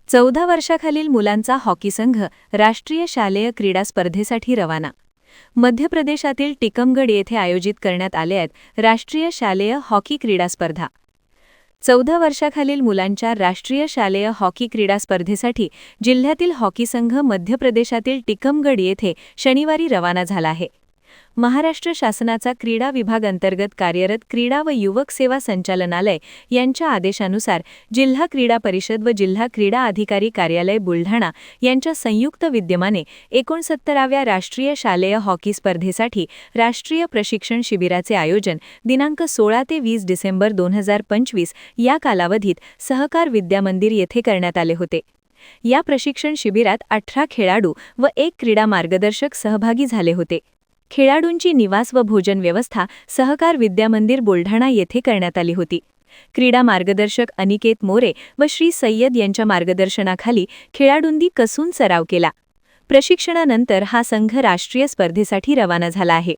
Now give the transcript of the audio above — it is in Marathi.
14 वर्षाखालील मुलांचा हॉकी संघ राष्ट्रीय शालेय क्रीडा स्पर्धेसाठी रवाना। मध्य प्रदेशातील टिकमगड येथे आयोजित करण्यात आले आहेत राष्ट्रीय शालेय हॉकी क्रीडा स्पर्धा। 14 वर्षाखालील मुलांच्या राष्ट्रीय शालेय हॉकी क्रीडा स्पर्धेसाठी जिल्ह्यातील हॉकी संघ मध्य प्रदेशातील टिकमगड येथे शनिवारी रवाना झाला आहे। महाराष्ट्र शासनाचा क्रीडा विभाग अंतर्गत कार्यरत क्रीडा व युवक सेवा संचालनालय यांच्या आदेशानुसार जिल्हा क्रीडा परिषद व जिल्हा क्रीडा अधिकारी कार्यालय बुलढाणा यांच्या संयुक्त विद्यमाने 69व्या राष्ट्रीय शालेय हॉकी स्पर्धेसाठी राष्ट्रीय प्रशिक्षण शिबिराचे आयोजन दिनांक 16 ते 20 डिसेंबर 2025 या कालावधीत सहकार विद्यामंदिर येथे करण्यात आले होते। या प्रशिक्षण शिबिरात 18 खेळाडू व 1 क्रीडा मार्गदर्शक सहभागी झाले होते। खेळाडूंची निवास व भोजन व्यवस्था सहकार विद्यामंदिर बुलढाणा येथे करण्यात आली होती। क्रीडा मार्गदर्शक अनिकेत मोरे व श्री सय्यद यांच्या मार्गदर्शनाखाली खेळाडूंनी कसून सराव केला। प्रशिक्षणानंतर हा संघ राष्ट्रीय स्पर्धेसाठी रवाना झाला आहे।